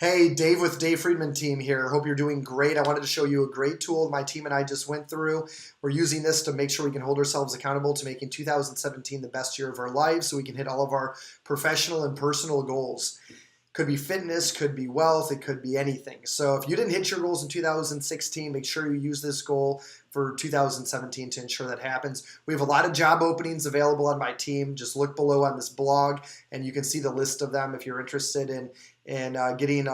Hey, Dave with Dave Friedman team here. Hope you're doing great. I wanted to show you a great tool my team and I just went through. We're using this to make sure we can hold ourselves accountable to making 2017 the best year of our lives so we can hit all of our professional and personal goals. Could be fitness, could be wealth, it could be anything. So if you didn't hit your goals in 2016, make sure you use this goal for 2017 to ensure that happens. We have a lot of job openings available on my team. Just look below on this blog and you can see the list of them if you're interested in getting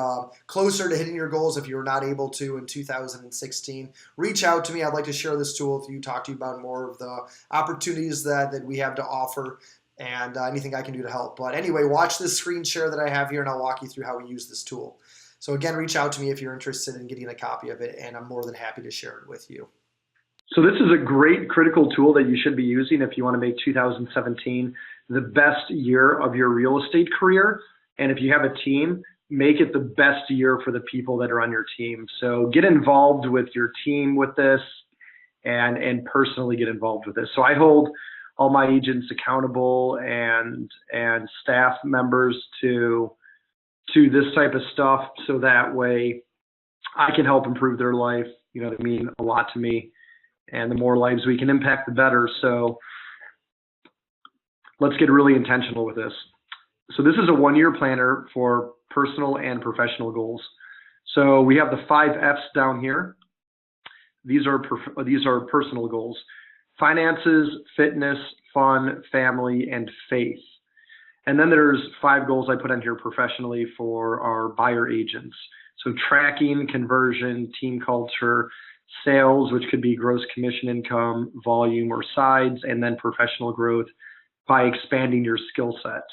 closer to hitting your goals if you were not able to in 2016. Reach out to me. I'd like to share this tool with you, talk to you about more of the opportunities that we have to offer and anything I can do to help. But anyway, watch this screen share that I have here and I'll walk you through how we use this tool. So again, reach out to me if you're interested in getting a copy of it and I'm more than happy to share it with you. So this is a great critical tool that you should be using if you want to make 2017 the best year of your real estate career. And if you have a team, make it the best year for the people that are on your team. So get involved with your team with this and personally get involved with this. So I hold all my agents accountable and staff members to this type of stuff so that way I can help improve their life. You know, they mean a lot to me. And the more lives we can impact, the better. So let's get really intentional with this. So this is a one-year planner for personal and professional goals. So we have the 5 F's down here. These are personal goals: finances, fitness, fun, family, and faith. And then there's 5 goals I put on here professionally for our buyer agents. So tracking, conversion, team culture, sales, which could be gross commission income, volume, or sides, and then professional growth by expanding your skill set.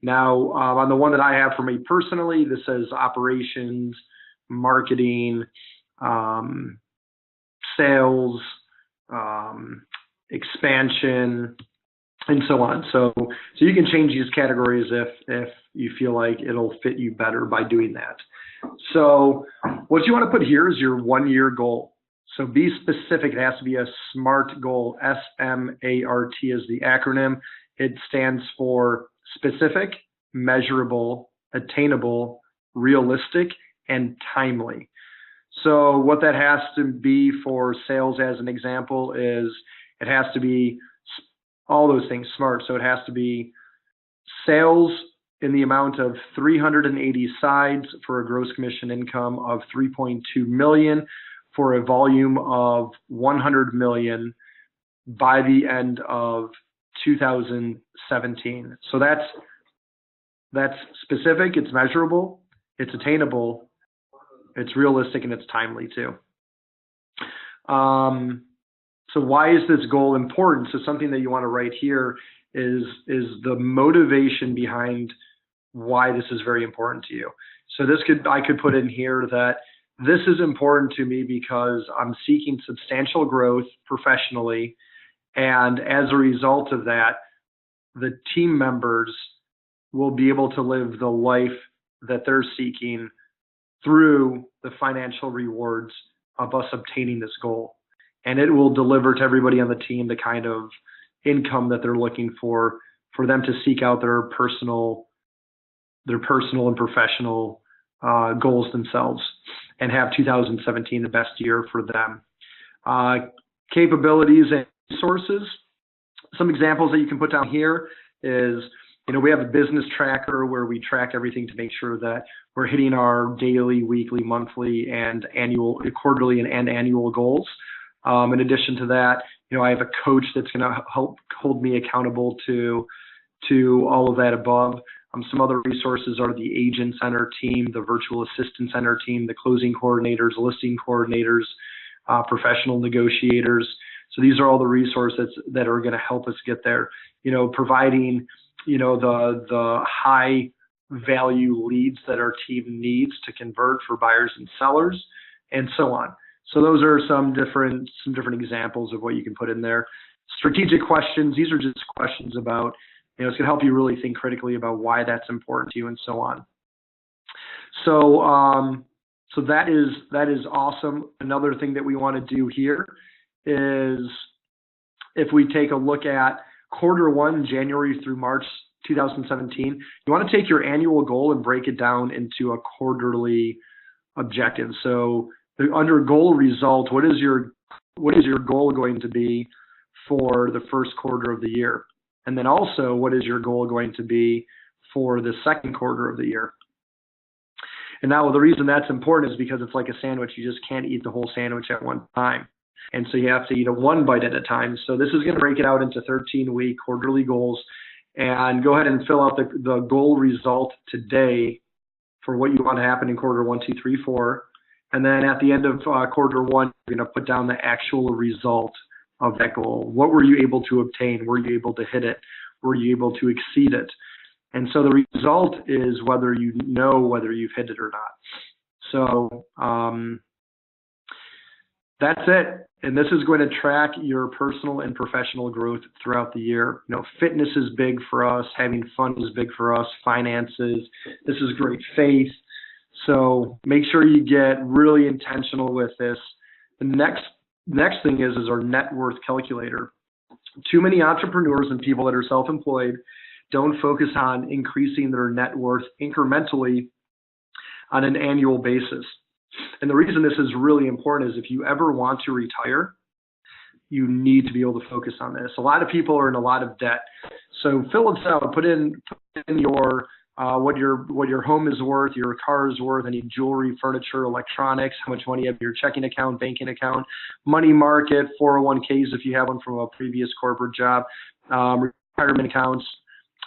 Now, on the one that I have for me personally, this says operations, marketing, sales, expansion, and so on. So you can change these categories if you feel like it'll fit you better by doing that. So what you want to put here is your one-year goal. So be specific. It has to be a SMART goal. SMART is the acronym. It stands for specific, measurable, attainable, realistic, and timely. So what that has to be for sales, as an example, is it has to be all those things SMART. So it has to be sales in the amount of 380 sides for a gross commission income of 3.2 million for a volume of 100 million by the end of 2017. So that's specific, it's measurable, it's attainable, it's realistic, and it's timely too. So why is this goal important? So something that you want to write here is the motivation behind why this is very important to you. So I could put in here that this is important to me because I'm seeking substantial growth professionally, and as a result of that, the team members will be able to live the life that they're seeking through the financial rewards of us obtaining this goal. And it will deliver to everybody on the team the kind of income that they're looking for them to seek out their personal and professional goals themselves and have 2017 the best year for them. Capabilities and resources. Some examples that you can put down here is, we have a business tracker where we track everything to make sure that we're hitting our daily, weekly, monthly, and quarterly and annual goals. In addition to that, I have a coach that's going to help hold me accountable to all of that above. Some other resources are the agents on our team, the virtual assistants on our team, the closing coordinators, listing coordinators, professional negotiators. So these are all the resources that are going to help us get there. Providing, the high value leads that our team needs to convert for buyers and sellers, and so on. So those are some different examples of what you can put in there. Strategic questions. These are just questions about, it's going to help you really think critically about why that's important to you and so on. So that is awesome. Another thing that we want to do here is if we take a look at Q1, January through March 2017, you want to take your annual goal and break it down into a quarterly objective. So under goal result, what is your goal going to be for the first quarter of the year? And then also, what is your goal going to be for the second quarter of the year? And now the reason that's important is because it's like a sandwich. You just can't eat the whole sandwich at one time. And so you have to eat it one bite at a time. So this is going to break it out into 13-week quarterly goals. And go ahead and fill out the goal result today for what you want to happen in quarter 1, 2, 3, 4. And then at the end of quarter 1, you're going to put down the actual result of that goal. What were you able to obtain? Were you able to hit it? Were you able to exceed it? And so the result is whether you know whether you've hit it or not. So that's it. And this is going to track your personal and professional growth throughout the year. You know, fitness is big for us. Having fun is big for us. Finances. This is great. Faith. So make sure you get really intentional with this. The next thing is our net worth calculator. Too many entrepreneurs and people that are self-employed don't focus on increasing their net worth incrementally on an annual basis. And the reason this is really important is if you ever want to retire, you need to be able to focus on this. A lot of people are in a lot of debt. So fill this out, put in your what your home is worth, your car is worth, any jewelry, furniture, electronics, how much money you have in your checking account, banking account, money market, 401ks if you have one from a previous corporate job, retirement accounts,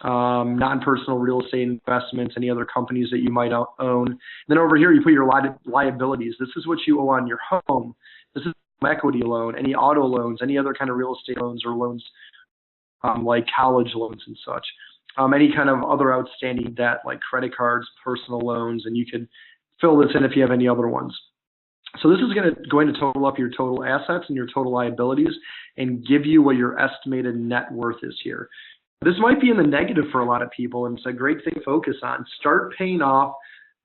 non-personal real estate investments, any other companies that you might own. And then over here, you put your liabilities. This is what you owe on your home. This is equity loan, any auto loans, any other kind of real estate loans or loans like college loans and such. Any kind of other outstanding debt like credit cards, personal loans, and you can fill this in if you have any other ones. So this is going to total up your total assets and your total liabilities and give you what your estimated net worth is here. This might be in the negative for a lot of people, and it's a great thing to focus on. Start paying off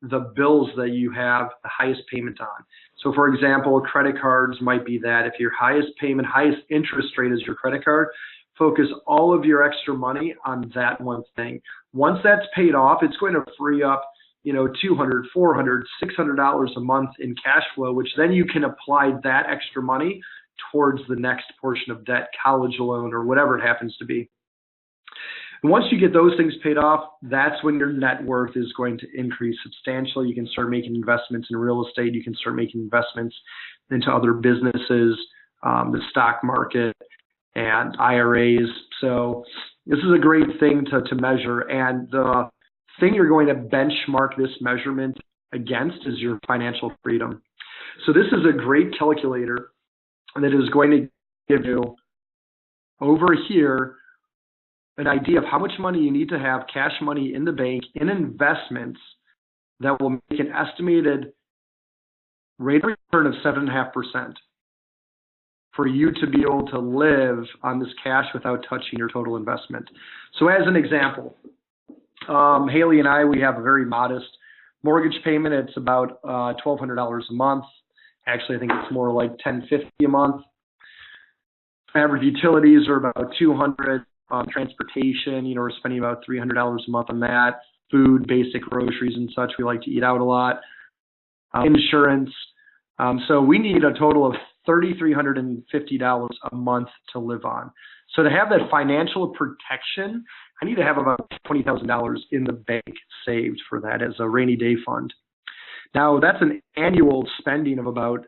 the bills that you have the highest payment on. So for example, credit cards might be that. If your highest payment, highest interest rate is your credit card, focus all of your extra money on that one thing. Once that's paid off, it's going to free up, $200, $400, $600 a month in cash flow, which then you can apply that extra money towards the next portion of debt, college loan, or whatever it happens to be. And once you get those things paid off, that's when your net worth is going to increase substantially. You can start making investments in real estate. You can start making investments into other businesses, the stock market, and IRAs. So this is a great thing to measure. And the thing you're going to benchmark this measurement against is your financial freedom. So this is a great calculator that is going to give you over here an idea of how much money you need to have cash money in the bank in investments that will make an estimated rate of return of 7.5% for you to be able to live on this cash without touching your total investment. So as an example, Haley and I, we have a very modest mortgage payment. It's about $1,200 a month. Actually, I think it's more like $1,050 a month. Average utilities are about $200. Transportation, we're spending about $300 a month on that. Food, basic groceries and such. We like to eat out a lot. Insurance. So we need a total of $3,350 a month to live on. So to have that financial protection, I need to have about $20,000 in the bank saved for that as a rainy day fund. Now that's an annual spending of about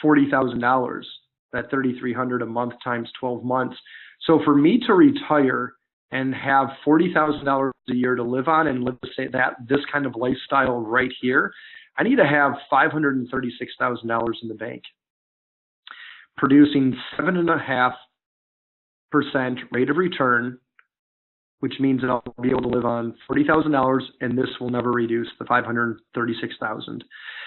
$40,000. That $3,300 a month times 12 months. So for me to retire and have $40,000 a year to live on and live this kind of lifestyle right here, I need to have $536,000 in the bank, producing 7.5% rate of return, which means that I'll be able to live on $40,000, and this will never reduce the $536,000.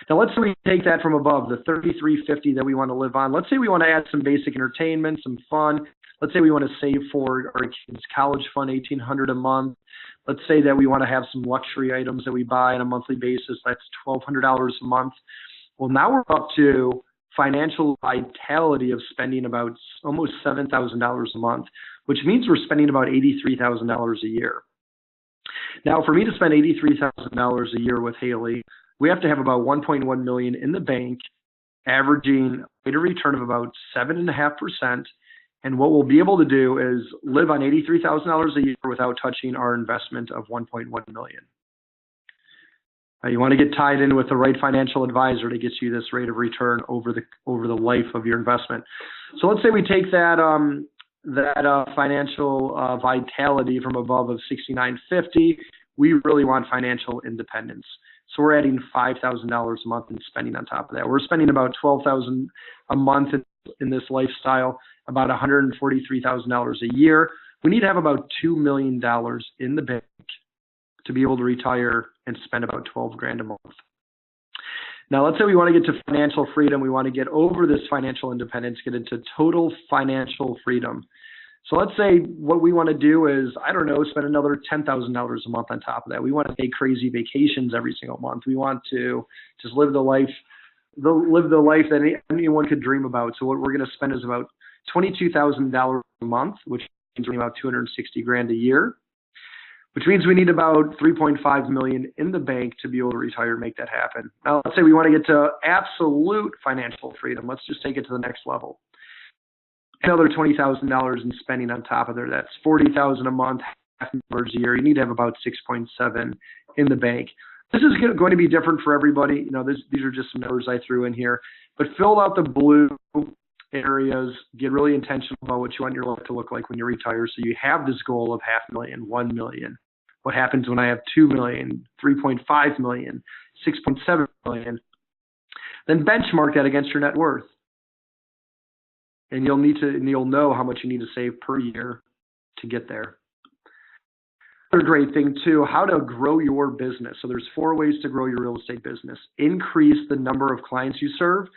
Now, let's say we take that from above, the $3,350 that we want to live on. Let's say we want to add some basic entertainment, some fun. Let's say we want to save for our kids' college fund, $1,800 a month. Let's say that we want to have some luxury items that we buy on a monthly basis. That's $1,200 a month. Well, now we're up to financial vitality of spending about almost $7,000 a month, which means we're spending about $83,000 a year. Now, for me to spend $83,000 a year with Haley, we have to have about $1.1 million in the bank, averaging a rate of return of about 7.5%. And what we'll be able to do is live on $83,000 a year without touching our investment of $1.1 million. You want to get tied in with the right financial advisor to get you this rate of return over the life of your investment. So let's say we take that financial vitality from above of 6950. We really want financial independence. So we're adding $5,000 a month and spending on top of that. We're spending about $12,000 a month in this lifestyle, about $143,000 a year. We need to have about $2 million in the bank to be able to retire and spend about 12 grand a month. Now, let's say we want to get to financial freedom. We want to get over this financial independence, get into total financial freedom. So let's say what we want to do is, I don't know, spend another $10,000 a month on top of that. We want to take crazy vacations every single month. We want to just live the life that anyone could dream about. So what we're going to spend is about $22,000 a month, which means about 260 grand a year, which means we need about 3.5 million in the bank to be able to retire and make that happen. Now, let's say we want to get to absolute financial freedom. Let's just take it to the next level. Another $20,000 in spending on top of there. That's $40,000 a month, $5,000 a year. You need to have about 6.7 in the bank. This is going to be different for everybody. You know, these are just some numbers I threw in here. But fill out the blue areas. Get really intentional about what you want your life to look like when you retire. So you have this goal of $500,000, $1 million. What happens when I have 2 million, 3.5 million, 6.7 million? Then benchmark that against your net worth. And you'll know how much you need to save per year to get there. Another great thing too, how to grow your business. So there's 4 ways to grow your real estate business. Increase the number of clients you serve,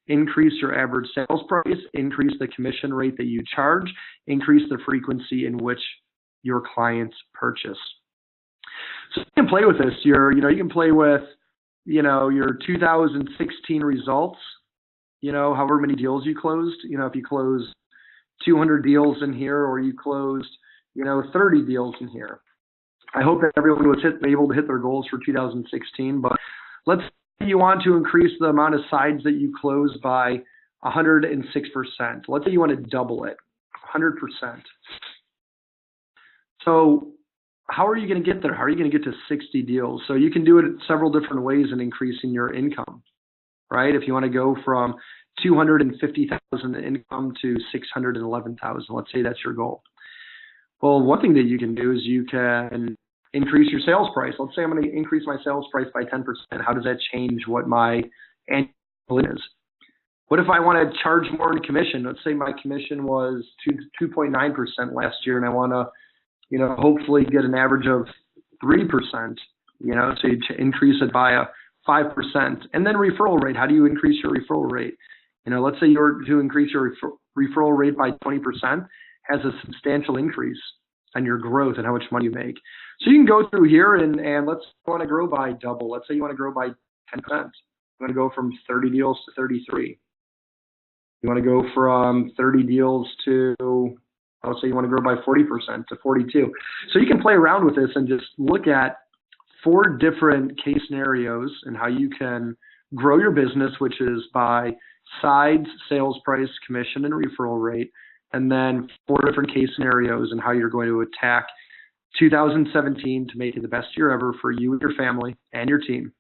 increase your average sales price, increase the commission rate that you charge, increase the frequency in which your clients purchase. So you can play with this. You can play with, your 2016 results. However many deals you closed. If you closed 200 deals in here, or you closed, 30 deals in here. I hope that everyone was able to hit their goals for 2016. But let's say you want to increase the amount of sides that you close by 106%. Let's say you want to double it, 100%. So how are you going to get there? How are you going to get to 60 deals? So you can do it several different ways in increasing your income, right? If you want to go from 250,000 in income to 611,000, let's say that's your goal. Well, one thing that you can do is you can increase your sales price. Let's say I'm going to increase my sales price by 10%. How does that change what my annual is? What if I want to charge more in commission? Let's say my commission was 2.9% last year, and I want to, hopefully get an average of 3%. So you increase it by 5%. And then referral rate. How do you increase your referral rate? Let's say you're to increase your referral rate by 20%, has a substantial increase on your growth and how much money you make. So you can go through here and let's want to grow by double. Let's say you want to grow by 10%. You want to go from 30 deals to 33. You want to go from 30 deals to, let's say you want to grow by 40% to 42. So you can play around with this and just look at 4 different case scenarios and how you can grow your business, which is by sides, sales price, commission, and referral rate. And then 4 different case scenarios and how you're going to attack 2017 to make it the best year ever for you and your family and your team.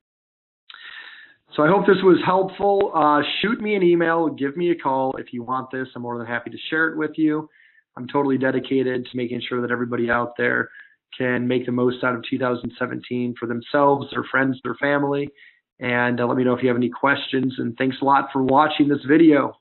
So I hope this was helpful. Shoot me an email, give me a call if you want this. I'm more than happy to share it with you. I'm totally dedicated to making sure that everybody out there can make the most out of 2017 for themselves, their friends, their family. And let me know if you have any questions. And thanks a lot for watching this video.